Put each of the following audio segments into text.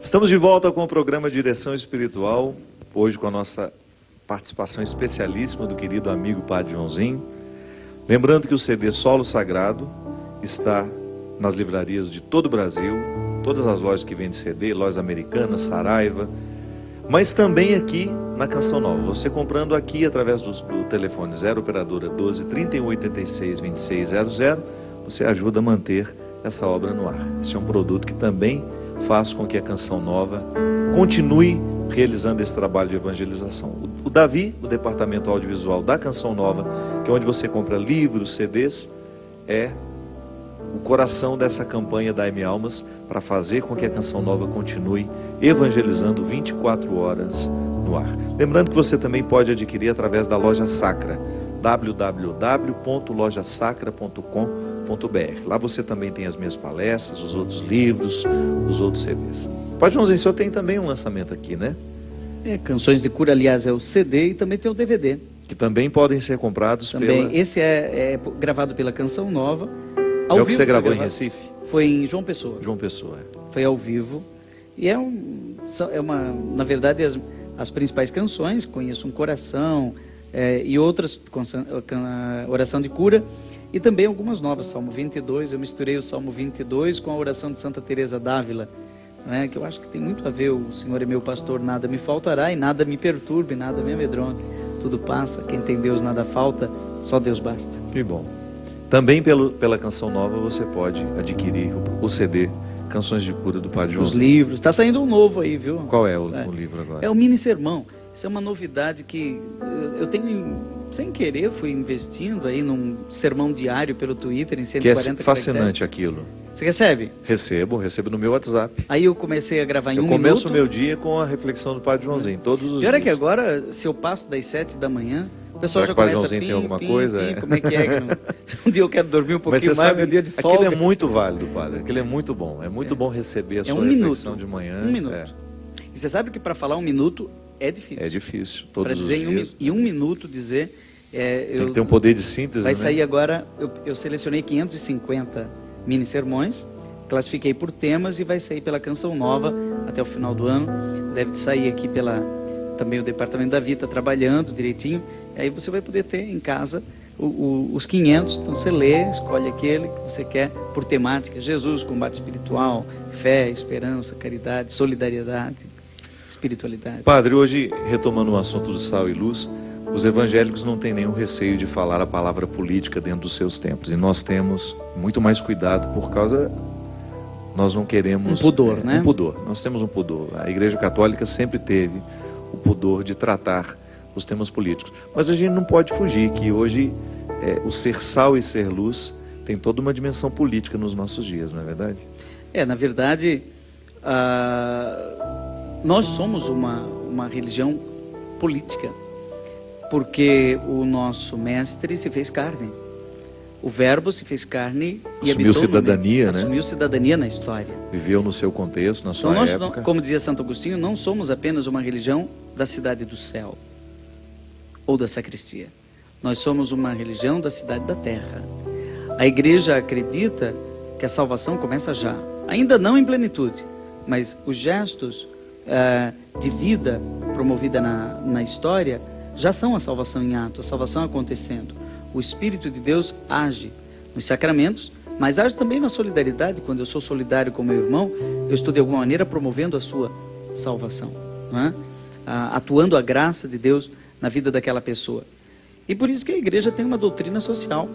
Estamos de volta com o programa Direção Espiritual, hoje com a nossa participação especialíssima do querido amigo Padre Joãozinho. Lembrando que o CD Solo Sagrado está nas livrarias de todo o Brasil, todas as lojas que vendem CD, lojas americanas, Saraiva, mas também aqui na Canção Nova. Você comprando aqui através do telefone 0 operadora 12 31 86 26 00, você ajuda a manter essa obra no ar. Esse é um produto que também faz com que a Canção Nova continue realizando esse trabalho de evangelização. O Davi, o departamento audiovisual da Canção Nova, que é onde você compra livros, CDs, é o coração dessa campanha da M Almas para fazer com que a Canção Nova continue evangelizando 24 horas no ar. Lembrando que você também pode adquirir através da Loja Sacra, www.lojasacra.com.br. Lá você também tem as minhas palestras, os outros livros, os outros CDs. Padre Joãozinho, o senhor tem também um lançamento aqui, né? Canções de Cura, aliás, é o CD e também tem o DVD. Que também podem ser comprados também, pela... Esse é gravado pela Canção Nova. É o que você gravou em Recife? Foi em João Pessoa. João Pessoa, é. Foi ao vivo. E na verdade, as principais canções, Conheço um Coração, e outras, Oração de Cura, e também algumas novas, Salmo 22, eu misturei o Salmo 22 com a oração de Santa Teresa d'Ávila, né, que eu acho que tem muito a ver, o Senhor é meu pastor, nada me faltará, e nada me perturbe, nada me amedronte, tudo passa, quem tem Deus nada falta, só Deus basta. Que bom. Também pela Canção Nova você pode adquirir o CD Canções de Cura do Padre Joãozinho. Os livros, está saindo um novo aí, viu? Qual é o livro agora? É o Mini Sermão. Isso é uma novidade que eu tenho, sem querer, fui investindo aí num sermão diário pelo Twitter em 140 Que é fascinante aquilo. Você recebe? Recebo no meu WhatsApp. Aí eu comecei a gravar em um minuto. Eu começo o meu dia com a reflexão do Padre Joãozinho, todos os dias. E olha que agora, se eu passo das 7 da manhã, o pessoal já começa a Joãozinho tem alguma coisa? Como é que é? Um dia eu quero dormir um pouquinho mais, meu dia de folga. Aquilo é muito válido, Padre. Aquilo é muito bom. É muito bom receber a sua reflexão de manhã. Um minuto. E você sabe que para falar um minuto é difícil. É difícil, todos os dizer dias. Em um minuto dizer... tem que ter um poder de síntese, Vai sair agora, eu selecionei 550 mini sermões, classifiquei por temas e vai sair pela Canção Nova até o final do ano. Deve sair aqui também o Departamento da Vida trabalhando direitinho. Aí você vai poder ter em casa os 500, então você lê, escolhe aquele que você quer por temática: Jesus, combate espiritual, fé, esperança, caridade, solidariedade, espiritualidade. Padre, hoje, retomando o assunto do sal e luz, os evangélicos não têm nenhum receio de falar a palavra política dentro dos seus templos, e nós temos muito mais cuidado por causa... Nós não queremos... Um pudor, né? Um pudor, nós temos um pudor. A Igreja Católica sempre teve o pudor de tratar os temas políticos. Mas a gente não pode fugir que hoje o ser sal e ser luz tem toda uma dimensão política nos nossos dias, não é verdade? Na verdade, nós somos uma religião política, porque o nosso mestre se fez carne. O Verbo se fez carne e assumiu cidadania, né? Assumiu cidadania na história. Viveu no seu contexto, na sua época. Como dizia Santo Agostinho, não somos apenas uma religião da cidade do céu ou da sacristia. Nós somos uma religião da cidade da terra. A igreja acredita que a salvação começa já, ainda não em plenitude, mas os gestos de vida promovida na história já são a salvação em ato, a salvação acontecendo. O Espírito de Deus age nos sacramentos, mas age também na solidariedade. Quando eu sou solidário com meu irmão, eu estou de alguma maneira promovendo a sua salvação, não é? Atuando a graça de Deus na vida daquela pessoa. E por isso que a igreja tem uma doutrina social,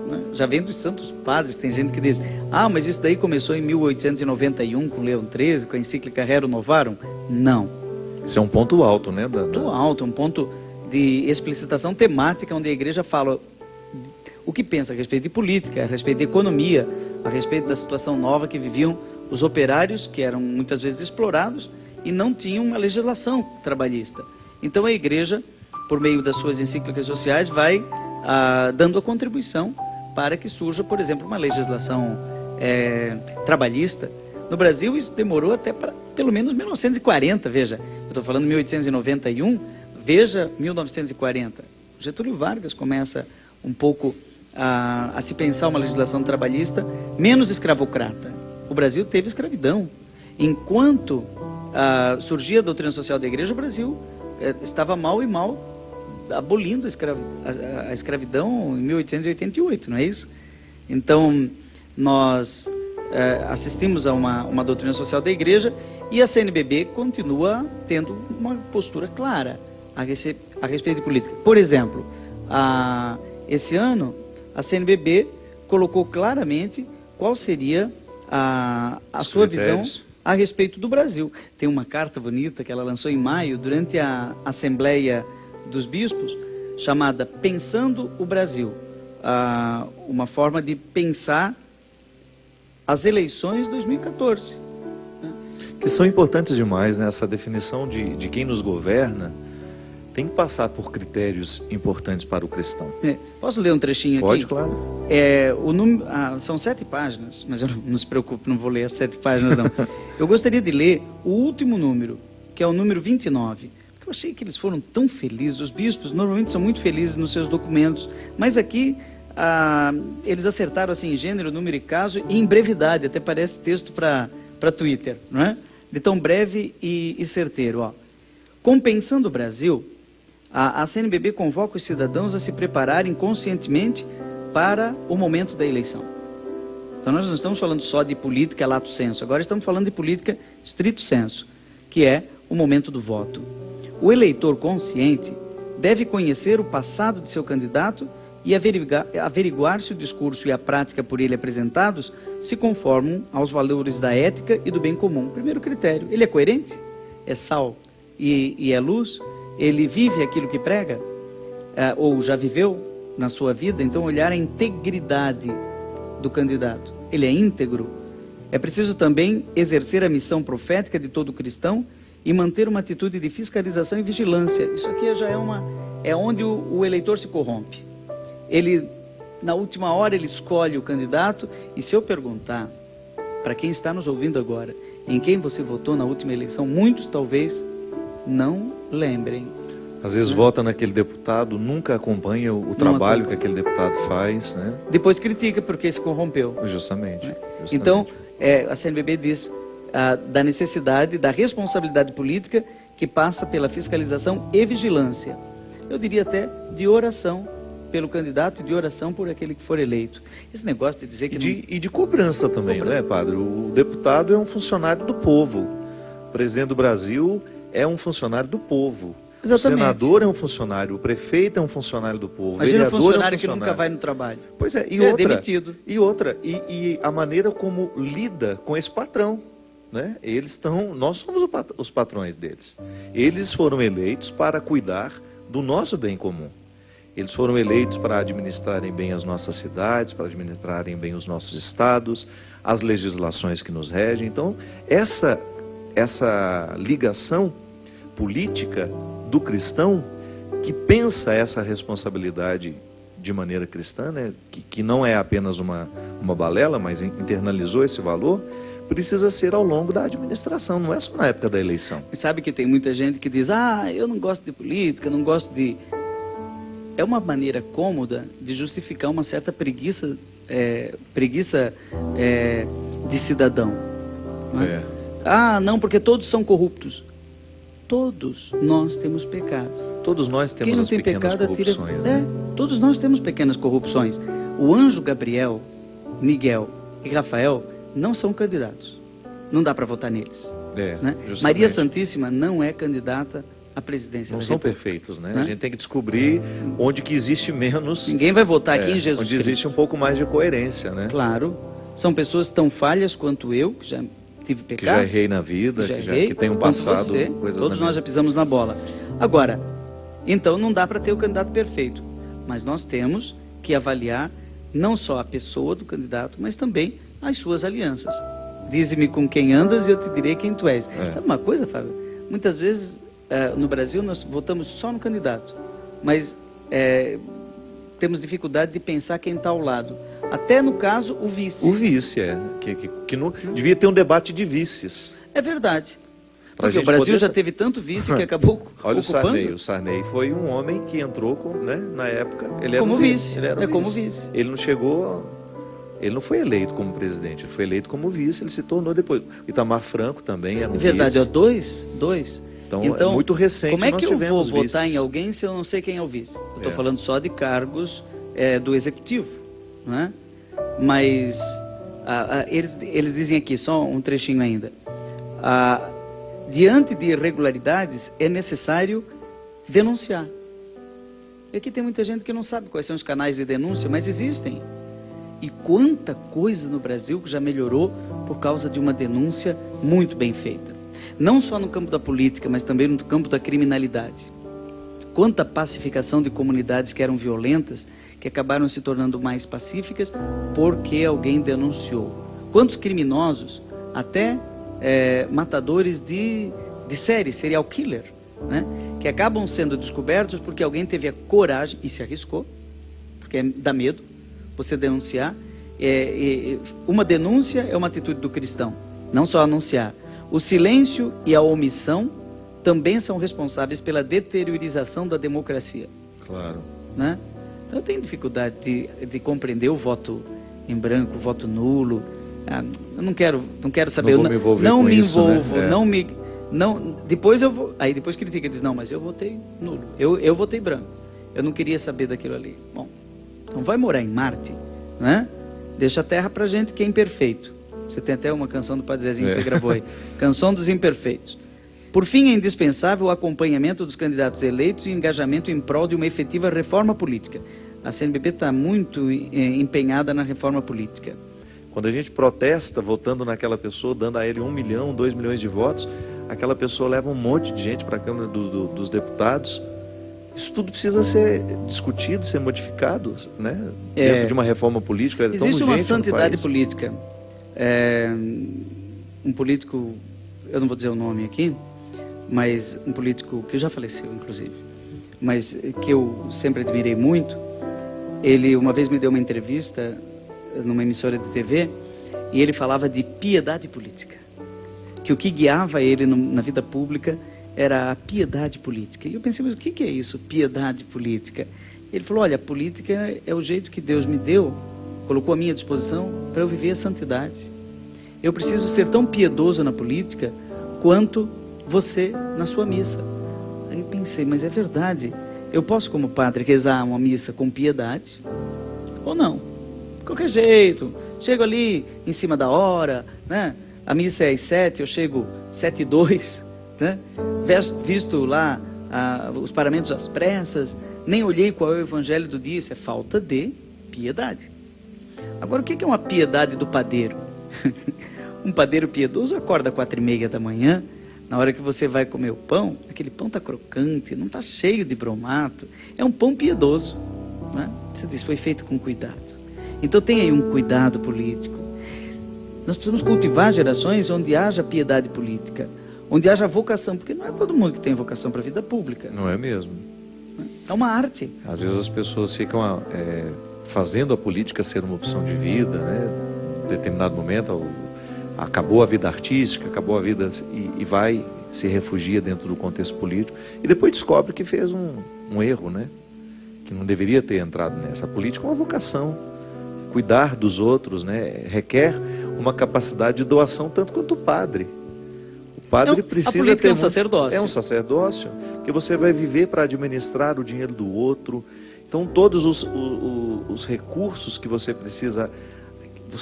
né? Já vem dos santos padres. Tem gente que diz: mas isso daí começou em 1891 com Leão XIII, com a encíclica Rerum Novarum. Não. Isso é um ponto alto, né? Ponto alto, um ponto de explicitação temática, onde a igreja fala o que pensa a respeito de política, a respeito de economia, a respeito da situação nova que viviam os operários, que eram muitas vezes explorados e não tinham uma legislação trabalhista. Então a igreja, por meio das suas encíclicas sociais, vai dando a contribuição para que surja, por exemplo, uma legislação trabalhista. No Brasil isso demorou até para pelo menos 1940, veja, eu estou falando 1891, veja 1940. Getúlio Vargas começa um pouco a se pensar uma legislação trabalhista menos escravocrata. O Brasil teve escravidão. Enquanto surgia a doutrina social da igreja, o Brasil estava mal e mal abolindo a escravidão em 1888, não é isso? Então, nós assistimos a uma doutrina social da igreja e a CNBB continua tendo uma postura clara a respeito de política. Por exemplo, esse ano, a CNBB colocou claramente qual seria a sua visão a respeito do Brasil. Tem uma carta bonita que ela lançou em maio, durante a Assembleia dos Bispos, chamada Pensando o Brasil. Uma forma de pensar as eleições de 2014. Que são importantes demais, né? Essa definição de quem nos governa tem que passar por critérios importantes para o cristão. Posso ler um trechinho aqui? Pode, claro. São 7 páginas, mas eu não se preocupe, não vou ler as 7 páginas não. Eu gostaria de ler o último número, que é o número 29. Porque eu achei que eles foram tão felizes. Os bispos normalmente são muito felizes nos seus documentos, mas aqui eles acertaram assim, gênero, número e caso, e em brevidade, até parece texto para Twitter, não é? De tão breve e certeiro. Ó. Compensando o Brasil, a CNBB convoca os cidadãos a se prepararem conscientemente para o momento da eleição. Então nós não estamos falando só de política lato sensu, agora estamos falando de política stricto sensu, que é o momento do voto. O eleitor consciente deve conhecer o passado de seu candidato e averiguar se o discurso e a prática por ele apresentados se conformam aos valores da ética e do bem comum. Primeiro critério, ele é coerente? É sal e é luz? Ele vive aquilo que prega? Ou já viveu na sua vida? Então olhar a integridade do candidato. Ele é íntegro? É preciso também exercer a missão profética de todo cristão e manter uma atitude de fiscalização e vigilância. Isso aqui já é onde o eleitor se corrompe. Ele, na última hora, ele escolhe o candidato, e se eu perguntar para quem está nos ouvindo agora, em quem você votou na última eleição, muitos talvez não lembrem. Às vezes vota naquele deputado, nunca acompanha o trabalho que aquele deputado faz, né? Depois critica porque se corrompeu. Justamente. Então, a CNBB diz da necessidade, da responsabilidade política que passa pela fiscalização e vigilância. Eu diria até de oração pelo candidato e de oração por aquele que for eleito. Esse negócio de dizer que... E de cobrança também, né, padre? O deputado é um funcionário do povo. O presidente do Brasil é um funcionário do povo. Exatamente. O senador é um funcionário, o prefeito é um funcionário do povo. Imagina um funcionário que nunca vai no trabalho. Pois é, demitido. E a maneira como lida com esse patrão, né? Nós somos os patrões deles. Eles foram eleitos para cuidar do nosso bem comum. Eles foram eleitos para administrarem bem as nossas cidades, para administrarem bem os nossos estados, as legislações que nos regem. Então, essa ligação política do cristão que pensa essa responsabilidade de maneira cristã, né, que não é apenas uma balela, mas internalizou esse valor, precisa ser ao longo da administração, não é só na época da eleição. E sabe que tem muita gente que diz, eu não gosto de política, não gosto de... É uma maneira cômoda de justificar uma certa preguiça de cidadão. Não é? Não, porque todos são corruptos. Todos nós temos pecado. Todos nós temos as pequenas corrupções. Todos nós temos pequenas corrupções. O anjo Gabriel, Miguel e Rafael não são candidatos. Não dá para votar neles. Né? Maria Santíssima não é candidata à presidência. Não são perfeitos, né? A gente tem que descobrir onde que existe menos... Ninguém vai votar aqui em Jesus Cristo. Onde existe um pouco mais de coerência, né? Claro. São pessoas tão falhas quanto eu, que já tive pecado. Que já errei na vida, que tem um passado. Todos nós já pisamos na bola. Agora, então não dá para ter o candidato perfeito. Mas nós temos que avaliar não só a pessoa do candidato, mas também as suas alianças. Dize-me com quem andas e eu te direi quem tu és. Sabe uma coisa, Fábio? Muitas vezes no Brasil nós votamos só no candidato, mas temos dificuldade de pensar quem está ao lado. Até no caso, o vice. O vice, que não, devia ter um debate de vices. É verdade. Porque o Brasil já teve tanto vice que acabou Olha ocupando. O Sarney foi um homem que entrou, na época, ele como era vice. Ele era como vice. Ele não chegou Ele não foi eleito como presidente, ele foi eleito como vice, ele se tornou depois. Itamar Franco também era um verdade, vice. Dois. Então, é muito recente. Como é nós que eu vou tivemos votar vices. em alguém se eu não sei quem é o vice? Eu estou É. falando só de cargos do executivo, não é? Mas eles dizem aqui, só um trechinho ainda. Diante de irregularidades é necessário denunciar. E aqui tem muita gente que não sabe quais são os canais de denúncia, mas existem. E quanta coisa no Brasil que já melhorou por causa de uma denúncia muito bem feita. Não só no campo da política, mas também no campo da criminalidade. Quanta pacificação de comunidades que eram violentas, que acabaram se tornando mais pacíficas porque alguém denunciou. Quantos criminosos, até matadores de série, serial killer, né? Que acabam sendo descobertos porque alguém teve a coragem e se arriscou, porque dá medo você denunciar. Uma denúncia é uma atitude do cristão, não só anunciar. O silêncio e a omissão também são responsáveis pela deteriorização da democracia. Claro. Né? Então eu tenho dificuldade de compreender o voto em branco, o voto nulo. Eu não quero saber. Não vou me envolver não com me isso, envolvo, né? depois eu vou. Aí depois critica, diz, não, mas eu votei nulo. Eu votei branco. Eu não queria saber daquilo ali. Bom, então vai morar em Marte, né? Deixa a terra pra gente que é imperfeito. Você tem até uma canção do Padre Zezinho que você gravou aí. Canção dos Imperfeitos. Por fim, é indispensável o acompanhamento dos candidatos eleitos e o engajamento em prol de uma efetiva reforma política. A CNBB está muito empenhada na reforma política. Quando a gente protesta votando naquela pessoa, dando a ele 1 milhão, 2 milhões de votos, aquela pessoa leva um monte de gente para a Câmara dos Deputados. Isso tudo precisa ser discutido, ser modificado, né? Dentro de uma reforma política. Existe uma santidade política. Um político, eu não vou dizer o nome aqui, mas um político que já faleceu, inclusive, mas que eu sempre admirei muito. Ele uma vez me deu uma entrevista numa emissora de TV e ele falava de piedade política, que o que guiava ele na vida pública era a piedade política. E eu pensei, mas o que é isso, piedade política? Ele falou, olha, a política é o jeito que Deus me deu, colocou à minha disposição para eu viver a santidade. Eu preciso ser tão piedoso na política quanto você na sua missa. Aí eu pensei, mas é verdade. Eu posso, como padre, rezar uma missa com piedade ou não? De qualquer jeito. Chego ali em cima da hora, né? A missa é às 7, eu chego 7h02, né? Visto lá os paramentos às pressas, nem olhei qual é o evangelho do dia. Isso é falta de piedade. Agora, o que é uma piedade do padeiro? Um padeiro piedoso acorda às 4h30 da manhã, na hora que você vai comer o pão, aquele pão está crocante, não está cheio de bromato, é um pão piedoso, né? Você diz, foi feito com cuidado. Então tem aí um cuidado político. Nós precisamos cultivar gerações onde haja piedade política, onde haja vocação, porque não é todo mundo que tem vocação para a vida pública. Não é mesmo? É uma arte. Às vezes as pessoas ficam fazendo a política ser uma opção de vida, né? Em determinado momento, acabou a vida artística, acabou a vida e vai, se refugia dentro do contexto político e depois descobre que fez um erro, né? Que não deveria ter entrado nessa. A política é uma vocação, cuidar dos outros, né? Requer uma capacidade de doação tanto quanto o padre. O padre precisa ter um sacerdócio. É um sacerdócio, que você vai viver para administrar o dinheiro do outro. Então todos os recursos que você precisa,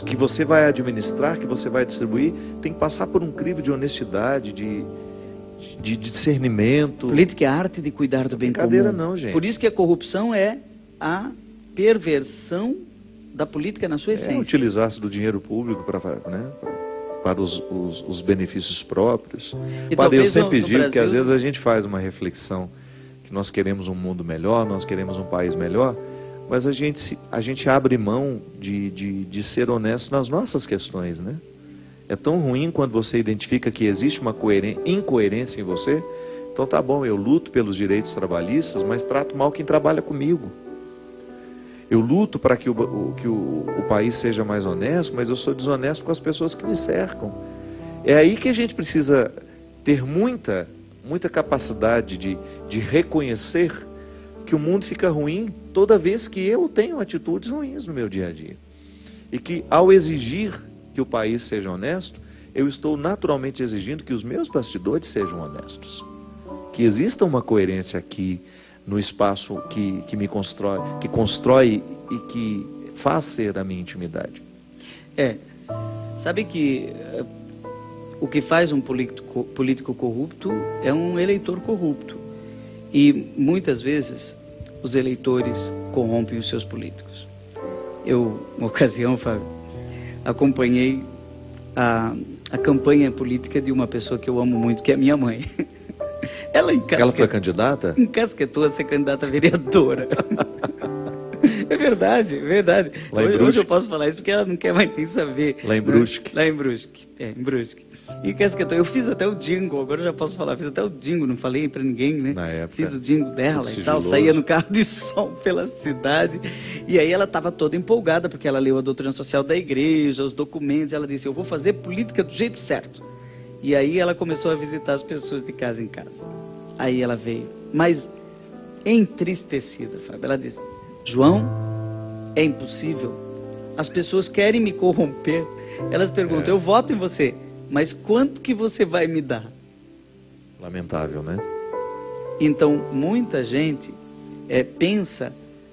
que você vai administrar, que você vai distribuir, tem que passar por um crivo de honestidade, de discernimento. Política é a arte de cuidar do bem comum. Brincadeira não, gente. Por isso que a corrupção é a perversão da política na sua essência. Utilizar-se do dinheiro público para os benefícios próprios. Padre, eu sempre digo que às vezes a gente faz uma reflexão que nós queremos um mundo melhor, nós queremos um país melhor, mas a gente abre mão de ser honesto nas nossas questões, né? É tão ruim quando você identifica que existe uma incoerência em você. Então tá bom, eu luto pelos direitos trabalhistas, mas trato mal quem trabalha comigo. Eu luto para que o país seja mais honesto, mas eu sou desonesto com as pessoas que me cercam. É aí que a gente precisa ter muita capacidade de reconhecer que o mundo fica ruim toda vez que eu tenho atitudes ruins no meu dia a dia. E que ao exigir que o país seja honesto, eu estou naturalmente exigindo que os meus bastidores sejam honestos. Que exista uma coerência aqui no espaço que me constrói, que constrói e que faz ser a minha intimidade. Sabe que o que faz um político corrupto é um eleitor corrupto. E muitas vezes os eleitores corrompem os seus políticos. Eu, uma ocasião, Fábio, acompanhei a campanha política de uma pessoa que eu amo muito, que é a minha mãe. Ela foi candidata? Encasquetou a ser candidata a vereadora. É verdade, é verdade. Hoje eu posso falar isso porque ela não quer mais nem saber. Lá em Brusque. Lá em Brusque, em Brusque. E encasquetou. Eu fiz até o jingle, agora eu já posso falar. Fiz até o jingle, não falei pra ninguém, né? Na época. Fiz o jingle dela e tal. Saía no carro de som pela cidade. E aí ela estava toda empolgada, porque ela leu a doutrina social da igreja, os documentos. Ela disse, eu vou fazer política do jeito certo. E aí ela começou a visitar as pessoas de casa em casa. Aí ela veio, mas entristecida, Fábio. Ela disse, João, é impossível. As pessoas querem me corromper. Elas perguntam, eu voto em você, mas quanto que você vai me dar? Lamentável, né? Então, muita gente pensa,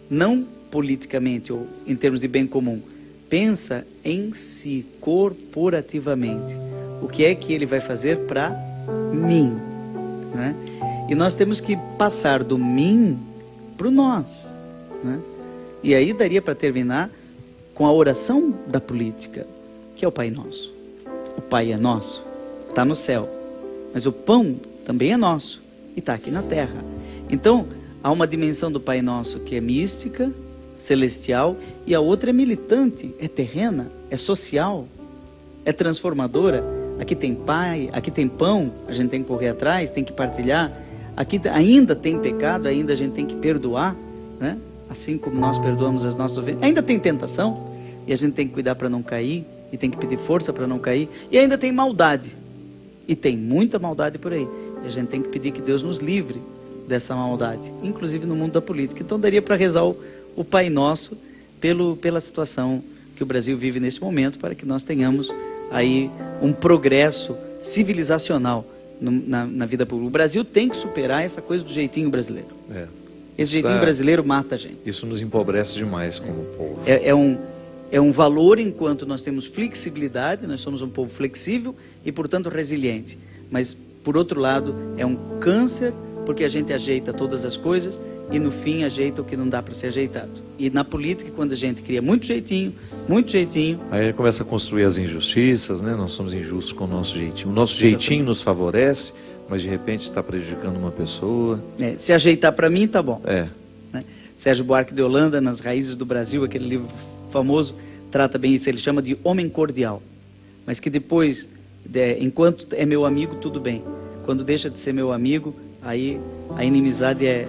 não politicamente ou em termos de bem comum, pensa em si, corporativamente. O que é que ele vai fazer para mim, né? E nós temos que passar do mim para o nós, né? E aí daria para terminar com a oração da política, que é o Pai Nosso. O Pai é nosso, está no céu, mas o pão também é nosso e está aqui na terra. Então, há uma dimensão do Pai Nosso que é mística, celestial, e a outra é militante, é terrena, é social, é transformadora. Aqui tem pai, aqui tem pão, a gente tem que correr atrás, tem que partilhar. Aqui ainda tem pecado, ainda a gente tem que perdoar, né? Assim como nós perdoamos as nossas ofensas. Ainda tem tentação, e a gente tem que cuidar para não cair, e tem que pedir força para não cair. E ainda tem maldade, e tem muita maldade por aí. E a gente tem que pedir que Deus nos livre dessa maldade, inclusive no mundo da política. Então daria para rezar o Pai Nosso pela situação que o Brasil vive nesse momento, para que nós tenhamos aí um progresso civilizacional na vida pública. O Brasil tem que superar essa coisa do jeitinho brasileiro. Esse jeitinho brasileiro mata a gente. Isso nos empobrece demais como povo. É um valor enquanto nós temos flexibilidade, nós somos um povo flexível e, portanto, resiliente. Mas, por outro lado, é um câncer, porque a gente ajeita todas as coisas e, no fim, ajeita o que não dá para ser ajeitado. E na política, quando a gente cria muito jeitinho... Aí começa a construir as injustiças, né? Nós somos injustos com o nosso jeitinho. O nosso jeitinho nos favorece, mas de repente está prejudicando uma pessoa. Se ajeitar para mim, tá bom. Né? Sérgio Buarque de Holanda, Nas Raízes do Brasil, aquele livro famoso, trata bem isso. Ele chama de homem cordial. Mas que depois, enquanto é meu amigo, tudo bem. Quando deixa de ser meu amigo, aí a inimizade é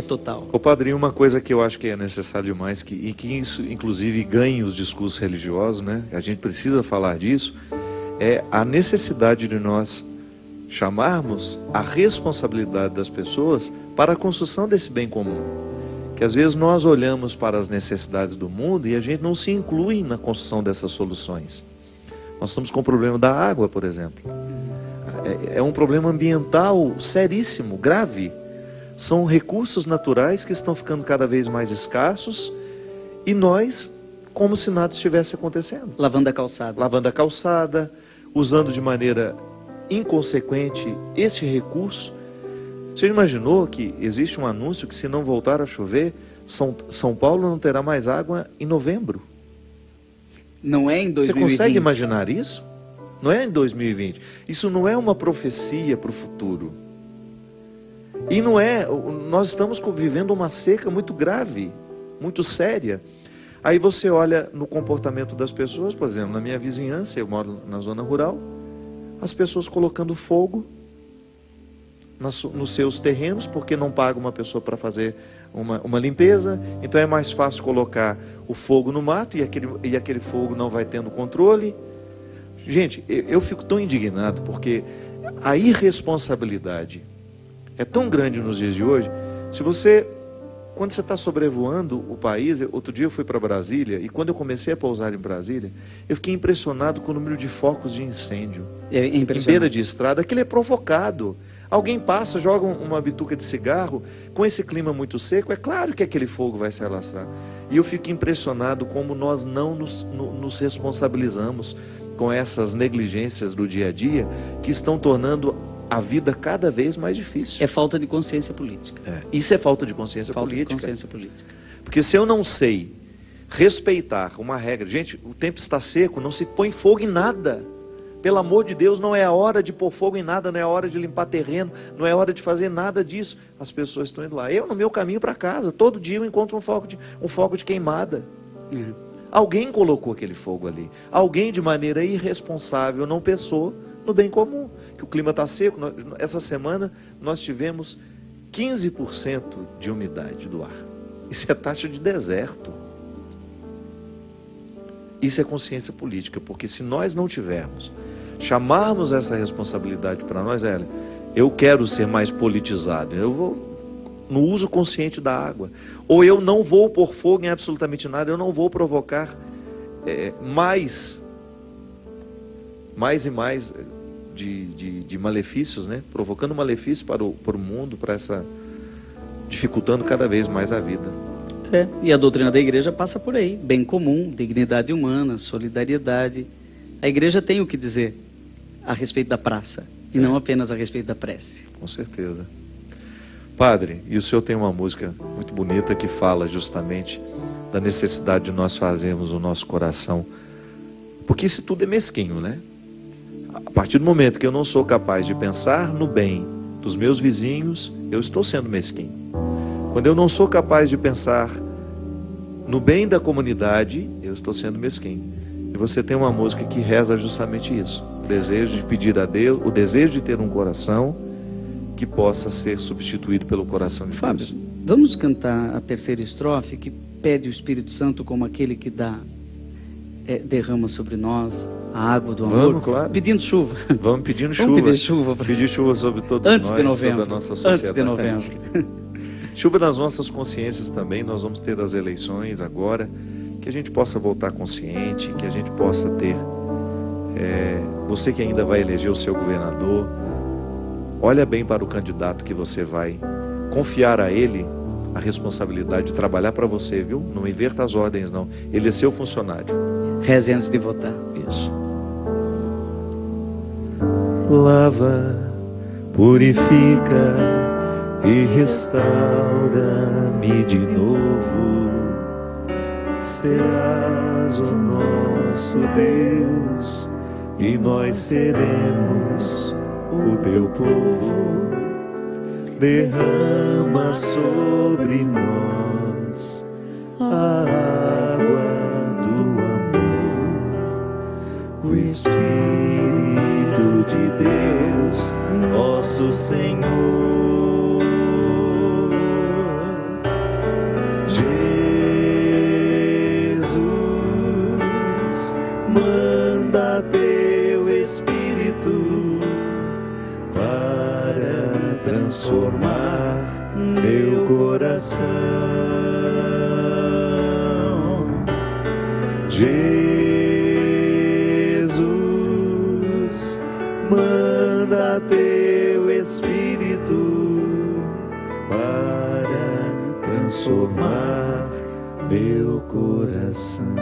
total. Ô padrinho, uma coisa que eu acho que é necessário demais, e que isso inclusive ganhe os discursos religiosos, né? A gente precisa falar disso, é a necessidade de nós chamarmos a responsabilidade das pessoas para a construção desse bem comum. Que às vezes nós olhamos para as necessidades do mundo e a gente não se inclui na construção dessas soluções. Nós estamos com o problema da água, por exemplo. É um problema ambiental seríssimo, grave. São recursos naturais que estão ficando cada vez mais escassos e nós, como se nada estivesse acontecendo. Lavando a calçada, usando de maneira inconsequente esse recurso. Você imaginou que existe um anúncio que se não voltar a chover, São Paulo não terá mais água em novembro? Não é em 2020. Você consegue imaginar isso? Não é em 2020. Isso não é uma profecia para o futuro. E não é, nós estamos vivendo uma seca muito grave, muito séria. Aí você olha no comportamento das pessoas, por exemplo, na minha vizinhança, eu moro na zona rural, as pessoas colocando fogo nos seus terrenos, porque não paga uma pessoa para fazer uma limpeza, então é mais fácil colocar o fogo no mato e aquele fogo não vai tendo controle. Gente, eu fico tão indignado, porque a irresponsabilidade é tão grande nos dias de hoje. Se você quando você está sobrevoando o país, outro dia eu fui para Brasília, e quando eu comecei a pousar em Brasília, eu fiquei impressionado com o número de focos de incêndio. Em beira de estrada, aquilo é provocado. Alguém passa, joga uma bituca de cigarro, com esse clima muito seco, é claro que aquele fogo vai se alastrar. E eu fico impressionado como nós não nos responsabilizamos com essas negligências do dia a dia, que estão tornando a vida cada vez mais difícil. É falta de consciência política. Isso é falta de consciência política. De consciência política. Porque se eu não sei respeitar uma regra, gente, o tempo está seco, não se põe fogo em nada. Pelo amor de Deus, não é a hora de pôr fogo em nada, não é a hora de limpar terreno, não é a hora de fazer nada disso. As pessoas estão indo lá. Eu, no meu caminho para casa, todo dia eu encontro um foco de queimada. Alguém colocou aquele fogo ali. Alguém, de maneira irresponsável, não pensou no bem comum. Que o clima está seco. Essa semana nós tivemos 15% de umidade do ar. Isso é taxa de deserto. Isso é consciência política, porque se nós não tivermos, chamarmos essa responsabilidade para nós, eu quero ser mais politizado, eu vou no uso consciente da água, ou eu não vou pôr fogo em absolutamente nada, eu não vou provocar mais e mais de malefícios, né? Provocando malefícios para o mundo, dificultando cada vez mais a vida. E a doutrina da igreja passa por aí, bem comum, dignidade humana, solidariedade. A igreja tem o que dizer a respeito da praça, e não apenas a respeito da prece. Com certeza. Padre, e o senhor tem uma música muito bonita que fala justamente da necessidade de nós fazermos o nosso coração, porque isso tudo é mesquinho, né? A partir do momento que eu não sou capaz de pensar no bem dos meus vizinhos, eu estou sendo mesquinho. Quando eu não sou capaz de pensar no bem da comunidade, eu estou sendo mesquinho. E você tem uma música que reza justamente isso. O desejo de pedir a Deus, o desejo de ter um coração que possa ser substituído pelo coração de Deus. Fábio, vamos cantar a terceira estrofe, que pede o Espírito Santo como aquele que derrama sobre nós a água do amor. Vamos, claro. Pedindo chuva. Vamos pedindo chuva. Vamos pedir chuva. Pedir chuva sobre todos antes nós, de novembro, sobre a nossa sociedade. Antes de novembro. Chuva nas nossas consciências também. Nós vamos ter as eleições agora, que a gente possa voltar consciente, que a gente possa ter você que ainda vai eleger o seu governador, olha bem para o candidato que você vai confiar a ele a responsabilidade de trabalhar para você, viu? Não inverta as ordens, não. Ele é seu funcionário. Reze antes de votar. Isso. Lava, purifica e restaura-me de novo. Serás o nosso Deus e nós seremos o teu povo. Derrama sobre nós a água do amor, o Espírito de Deus, nosso Senhor. Jesus, manda teu Espírito para transformar meu coração. Jesus, manda teu Espírito para transformar meu coração.